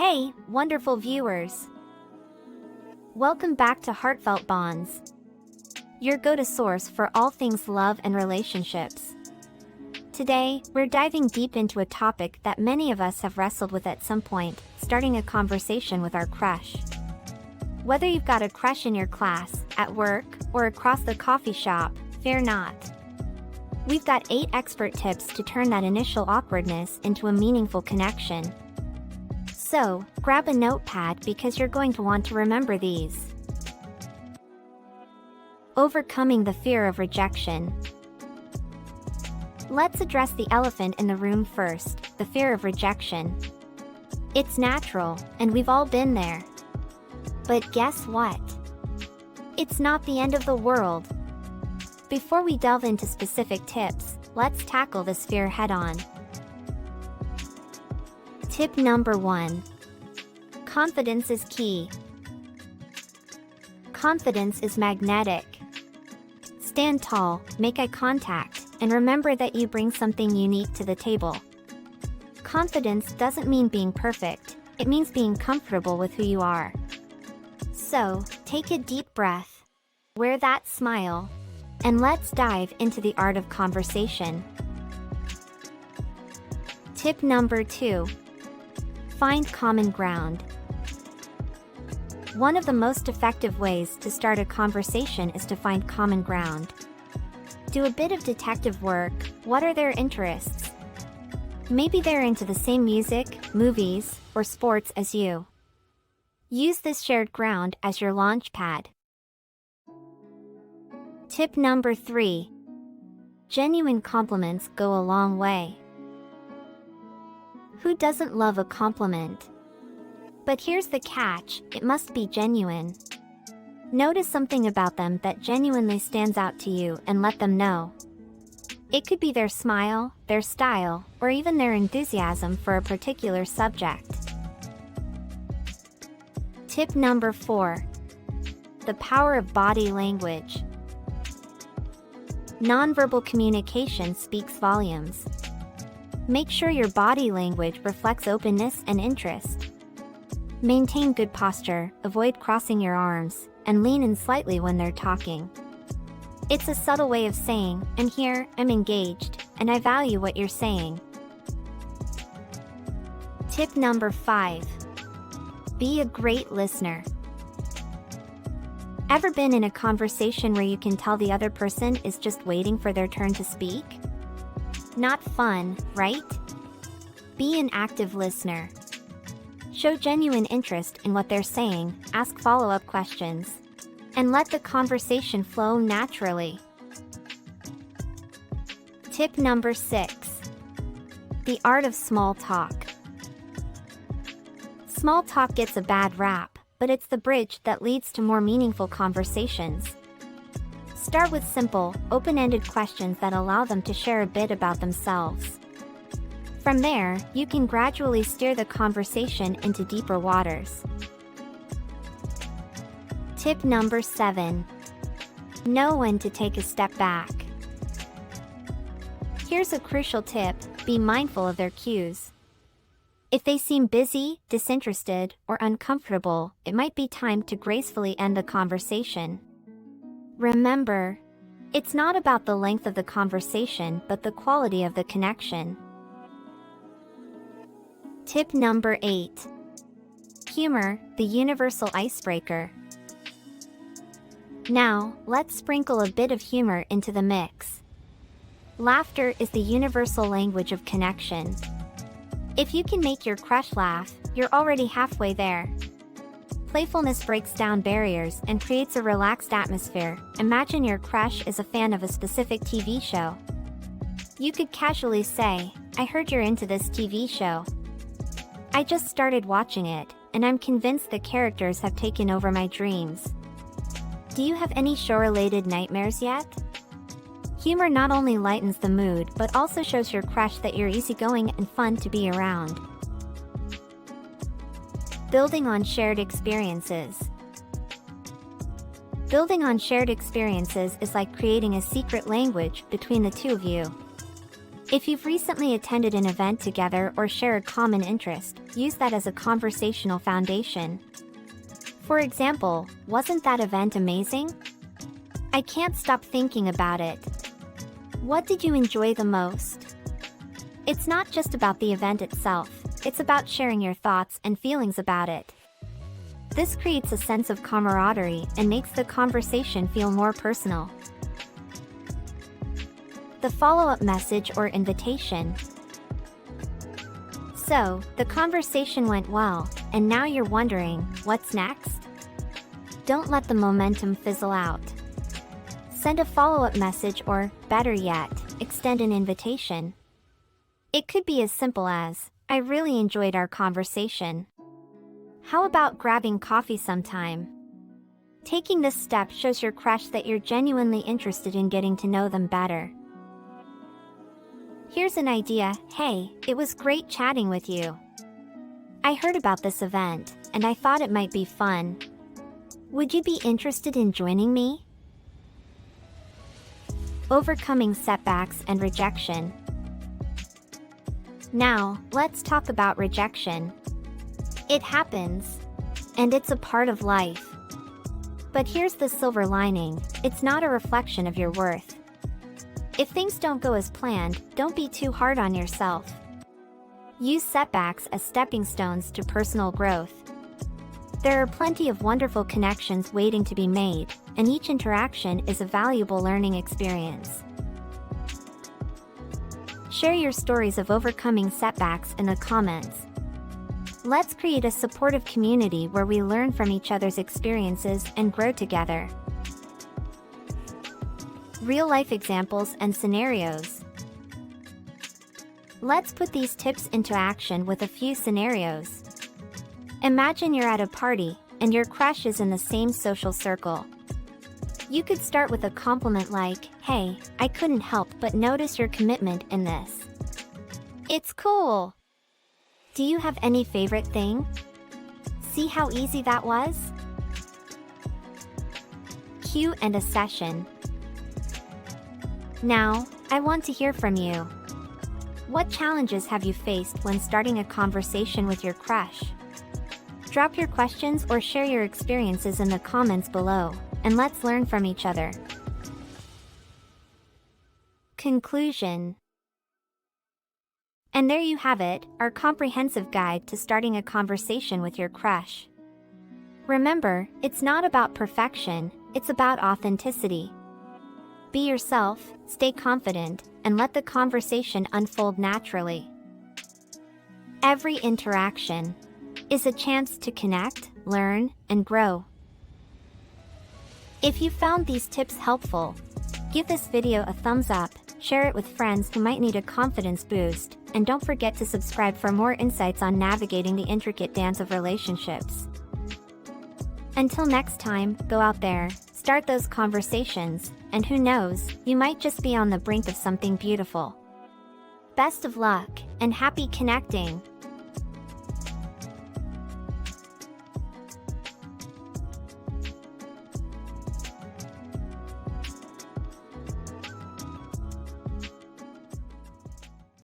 Hey, wonderful viewers! Welcome back to Heartfelt Bonds, your go-to source for all things love and relationships. Today, we're diving deep into a topic that many of us have wrestled with at some point, starting a conversation with our crush. Whether you've got a crush in your class, at work, or across the coffee shop, fear not. We've got 8 expert tips to turn that initial awkwardness into a meaningful connection. So, grab a notepad because you're going to want to remember these. Overcoming the fear of rejection. Let's address the elephant in the room first, the fear of rejection. It's natural, and we've all been there. But guess what? It's not the end of the world. Before we delve into specific tips, let's tackle this fear head-on. Tip number 1. Confidence is key. Confidence is magnetic. Stand tall, make eye contact, and remember that you bring something unique to the table. Confidence doesn't mean being perfect, it means being comfortable with who you are. So, take a deep breath, wear that smile, and let's dive into the art of conversation. Tip number 2. Find common ground. One of the most effective ways to start a conversation is to find common ground. Do a bit of detective work. What are their interests? Maybe they're into the same music, movies, or sports as you. Use this shared ground as your launch pad. Tip number 3. Genuine compliments go a long way. Who doesn't love a compliment? But here's the catch, it must be genuine. Notice something about them that genuinely stands out to you and let them know. It could be their smile, their style, or even their enthusiasm for a particular subject. Tip number 4. The power of body language. Nonverbal communication speaks volumes. Make sure your body language reflects openness and interest. Maintain good posture, avoid crossing your arms, and lean in slightly when they're talking. It's a subtle way of saying, "I'm here, I'm engaged, and I value what you're saying." Tip number 5. Be a great listener. Ever been in a conversation where you can tell the other person is just waiting for their turn to speak? Not fun, right? Be an active listener. Show genuine interest in what they're saying, ask follow-up questions, and let the conversation flow naturally. Tip number 6. The art of small talk. Small talk gets a bad rap, but it's the bridge that leads to more meaningful conversations. Start with simple, open-ended questions that allow them to share a bit about themselves. From there, you can gradually steer the conversation into deeper waters. Tip number 7. Know when to take a step back. Here's a crucial tip, be mindful of their cues. If they seem busy, disinterested, or uncomfortable, it might be time to gracefully end the conversation. Remember, it's not about the length of the conversation but the quality of the connection. Tip number 8. Humor, the universal icebreaker. Now, let's sprinkle a bit of humor into the mix. Laughter is the universal language of connection. If you can make your crush laugh, you're already halfway there. Playfulness breaks down barriers and creates a relaxed atmosphere. Imagine your crush is a fan of a specific TV show. You could casually say, "I heard you're into this TV show. I just started watching it, and I'm convinced the characters have taken over my dreams. Do you have any show-related nightmares yet?" Humor not only lightens the mood but also shows your crush that you're easygoing and fun to be around. Building on shared experiences. Building on shared experiences is like creating a secret language between the two of you. If you've recently attended an event together or share a common interest, use that as a conversational foundation. For example, wasn't that event amazing? I can't stop thinking about it. What did you enjoy the most? It's not just about the event itself, it's about sharing your thoughts and feelings about it. This creates a sense of camaraderie and makes the conversation feel more personal. The follow-up message or invitation. So, the conversation went well, and now you're wondering, what's next? Don't let the momentum fizzle out. Send a follow-up message or, better yet, extend an invitation. It could be as simple as, I really enjoyed our conversation. How about grabbing coffee sometime? Taking this step shows your crush that you're genuinely interested in getting to know them better. Here's an idea. Hey, it was great chatting with you. I heard about this event, and I thought it might be fun. Would you be interested in joining me? Overcoming setbacks and rejection. Now, let's talk about rejection. It happens, and it's a part of life. But here's the silver lining, it's not a reflection of your worth. If things don't go as planned, don't be too hard on yourself. Use setbacks as stepping stones to personal growth. There are plenty of wonderful connections waiting to be made, and each interaction is a valuable learning experience. Share your stories of overcoming setbacks in the comments. Let's create a supportive community where we learn from each other's experiences and grow together. Real-life examples and scenarios. Let's put these tips into action with a few scenarios. Imagine you're at a party, and your crush is in the same social circle. You could start with a compliment like, hey, I couldn't help but notice your commitment in this. It's cool! Do you have any favorite thing? See how easy that was? Cue and a session. Now, I want to hear from you. What challenges have you faced when starting a conversation with your crush? Drop your questions or share your experiences in the comments below, and let's learn from each other. Conclusion. And there you have it, our comprehensive guide to starting a conversation with your crush. Remember, it's not about perfection, it's about authenticity. Be yourself, stay confident, and let the conversation unfold naturally. Every interaction is a chance to connect, learn, and grow. If you found these tips helpful, give this video a thumbs up, share it with friends who might need a confidence boost, and don't forget to subscribe for more insights on navigating the intricate dance of relationships. Until next time, go out there, start those conversations, and who knows, you might just be on the brink of something beautiful. Best of luck, and happy connecting!